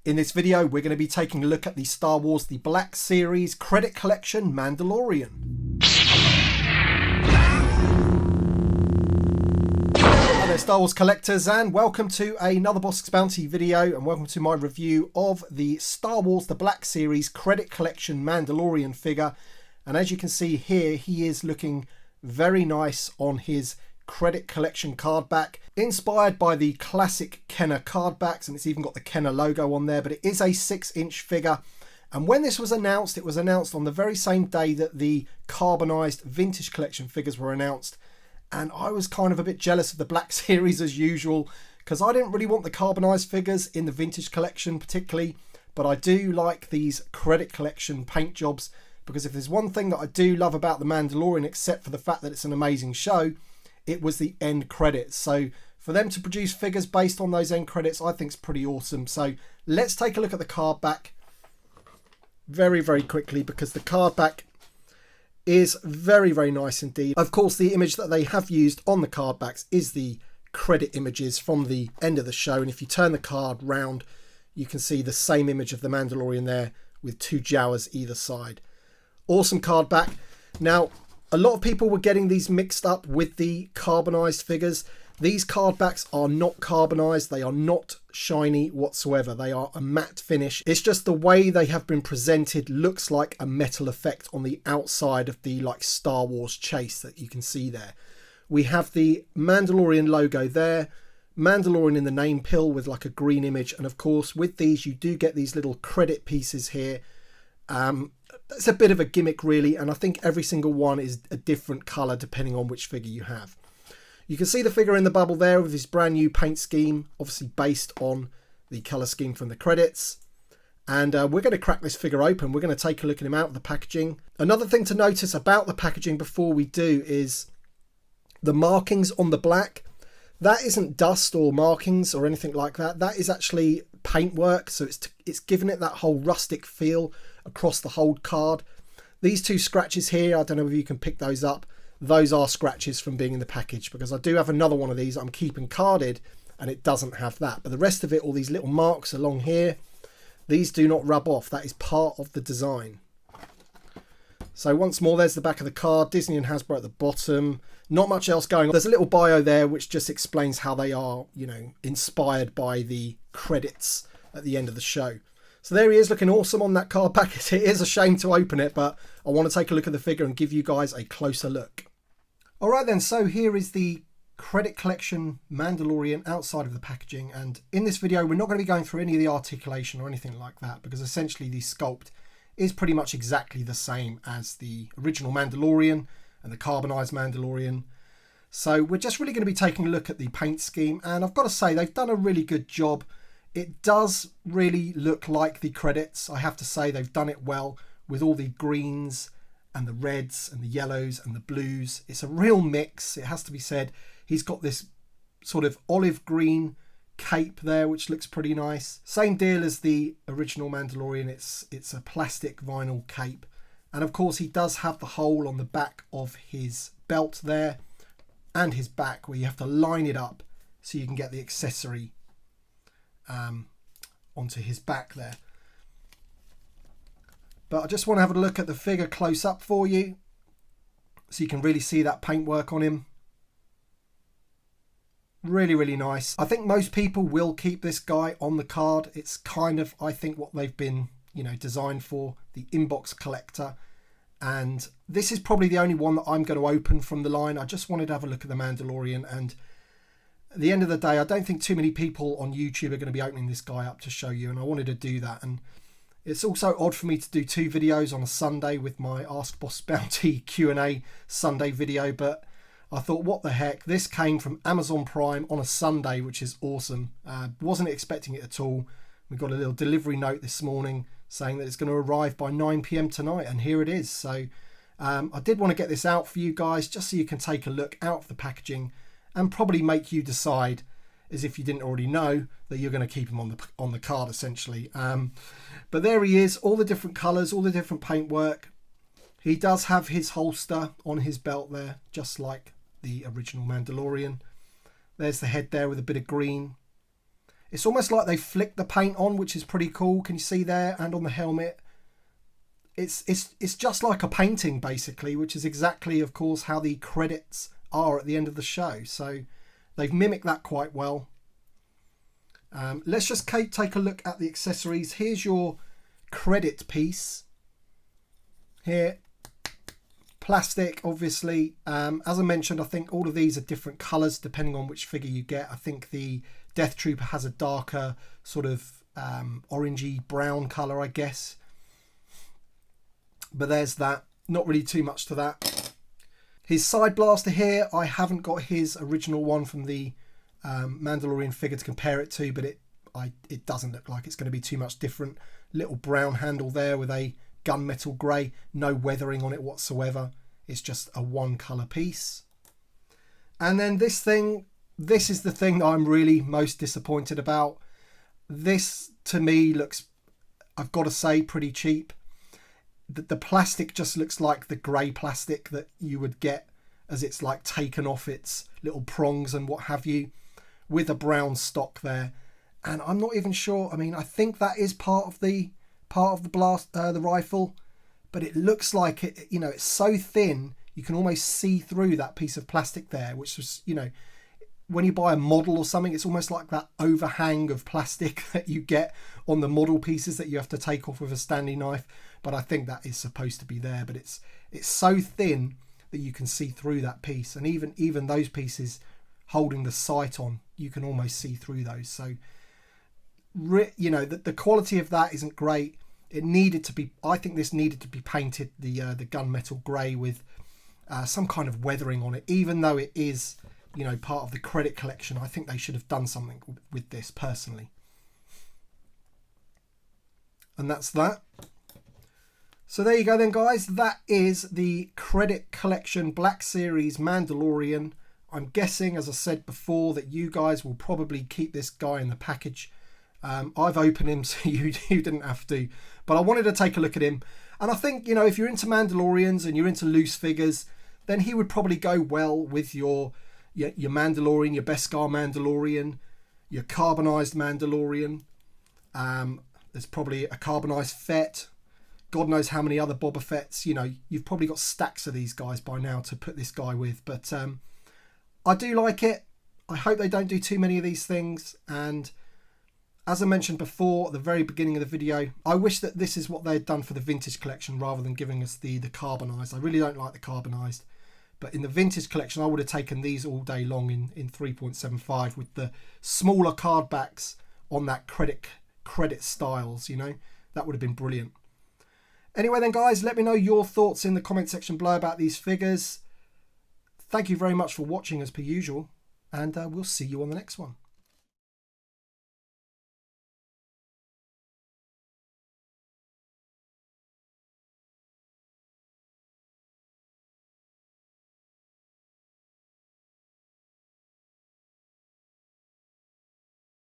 In this video, we're going to be taking a look at the Star Wars The Black Series credit collection Mandalorian. Hi there Star Wars collectors, and welcome to another Bossk's Bounty video, and welcome to my review of the Star Wars The Black Series credit collection Mandalorian figure. And as you can see here, he is looking very nice on his credit collection card back, inspired by the classic Kenner card backs, and it's even got the Kenner logo on there. But it is a 6-inch figure, and when this was announced, it was announced on the very same day that the carbonized vintage collection figures were announced. And I was kind of a bit jealous of the Black Series as usual, because I didn't really want the carbonized figures in the vintage collection particularly, but I do like these credit collection paint jobs, because if there's one thing that I do love about the Mandalorian, except for the fact that it's an amazing show, it was the end credits. So for them to produce figures based on those end credits, I think is pretty awesome. So let's take a look at the card back very, very quickly, because the card back is very, very nice indeed. Of course, the image that they have used on the card backs is the credit images from the end of the show. And if you turn the card round, you can see the same image of the Mandalorian there with two Jawas either side. Awesome card back. Now, a lot of people were getting these mixed up with the carbonized figures. These card backs are not carbonized. They are not shiny whatsoever. They are a matte finish. It's just the way they have been presented looks like a metal effect on the outside of the Star Wars chase that you can see there. We have the Mandalorian logo there, Mandalorian in the name pill with like a green image, and of course with these you do get these little credit pieces here. It's a bit of a gimmick really, and I think every single one is a different colour depending on which figure you have. You can see the figure in the bubble there with his brand new paint scheme, obviously based on the colour scheme from the credits. And we're going to crack this figure open. We're going to take a look at him out of the packaging. Another thing to notice about the packaging before we do is the markings on the black. That isn't dust or markings or anything like that. That is actually paintwork, so it's given it that whole rustic feel across the whole card. These two scratches here, I don't know if you can pick those up. Those are scratches from being in the package, because I do have another one of these I'm keeping carded and it doesn't have that. But the rest of it, all these little marks along here, these do not rub off. That is part of the design. So once more, there's the back of the card, Disney and Hasbro at the bottom. Not much else going on. There's a little bio there which just explains how they are, inspired by the credits at the end of the show. So there he is, looking awesome on that card back. It is a shame to open it, but I want to take a look at the figure and give you guys a closer look. Alright then, so here is the credit collection Mandalorian outside of the packaging, and in this video we're not going to be going through any of the articulation or anything like that, because essentially the sculpt is pretty much exactly the same as the original Mandalorian and the carbonized Mandalorian. So we're just really going to be taking a look at the paint scheme, and I've got to say they've done a really good job. It does really look like the credits. I have to say they've done it well with all the greens and the reds and the yellows and the blues. It's a real mix, it has to be said. He's got this sort of olive green cape there which looks pretty nice. Same deal as the original Mandalorian. It's a plastic vinyl cape, and of course he does have the hole on the back of his belt there and his back where you have to line it up so you can get the accessory onto his back there. But I just want to have a look at the figure close up for you so you can really see that paintwork on him. Really, really nice. I think most people will keep this guy on the card. It's kind of, I think, what they've been, designed for, the inbox collector. And this is probably the only one that I'm going to open from the line. I just wanted to have a look at the Mandalorian, and at the end of the day, I don't think too many people on YouTube are going to be opening this guy up to show you, and I wanted to do that. And it's also odd for me to do two videos on a Sunday with my Ask Boss Bounty Q&A Sunday video, but I thought, what the heck, this came from Amazon Prime on a Sunday, which is awesome. Wasn't expecting it at all. We got a little delivery note this morning saying that it's going to arrive by 9 PM tonight, and here it is. So I did want to get this out for you guys just so you can take a look out of the packaging and probably make you decide, as if you didn't already know, that you're going to keep him on the card essentially. But there he is, all the different colours, all the different paintwork. He does have his holster on his belt there, just like the original Mandalorian. There's the head there with a bit of green. It's almost like they flicked the paint on, which is pretty cool. Can you see there? And on the helmet. It's just like a painting, basically, which is exactly, of course, how the credits are at the end of the show. So they've mimicked that quite well. Let's just take a look at the accessories. Here's your credit piece. Here, plastic, obviously. As I mentioned, I think all of these are different colours depending on which figure you get. I think the Death Trooper has a darker sort of orangey brown colour, I guess. But there's that. Not really too much to that. His side blaster here, I haven't got his original one from the Mandalorian figure to compare it to, but it doesn't look like it's going to be too much different. Little brown handle there with a gunmetal grey. No weathering on it whatsoever. It's just a one colour piece. And then this thing, this is the thing that I'm really most disappointed about. This, to me, looks, I've got to say, pretty cheap. The plastic just looks like the grey plastic that you would get as it's like taken off its little prongs and what have you, with a brown stock there. And I'm not even sure. I mean, I think that is part of the the rifle, but it looks like it. You know, it's so thin you can almost see through that piece of plastic there, which was, you know, when you buy a model or something, it's almost like that overhang of plastic that you get on the model pieces that you have to take off with a Stanley knife. But I think that is supposed to be there, but it's so thin that you can see through that piece. And even those pieces holding the sight on, you can almost see through those. So, you know, the quality of that isn't great. It needed to be, I think this needed to be painted the gunmetal grey with some kind of weathering on it, even though it is, you know, part of the credit collection. I think they should have done something with this personally. And that's that. So there you go then, guys. That is the credit collection Black Series Mandalorian. I'm guessing, as I said before, that you guys will probably keep this guy in the package. I've opened him, so you didn't have to. But I wanted to take a look at him. And I think, you know, if you're into Mandalorians and you're into loose figures, then he would probably go well with your Mandalorian, your Beskar Mandalorian, your carbonized Mandalorian. There's probably a carbonized Fett. God knows how many other Boba Fetts. You know, you've probably got stacks of these guys by now to put this guy with. But I do like it. I hope they don't do too many of these things. And as I mentioned before at the very beginning of the video, I wish that this is what they'd done for the vintage collection rather than giving us the carbonized. I really don't like the carbonized. But in the vintage collection, I would have taken these all day long in 3.75 with the smaller card backs on that credit styles, you know. That would have been brilliant. Anyway then, guys, let me know your thoughts in the comment section below about these figures. Thank you very much for watching as per usual, and we'll see you on the next one.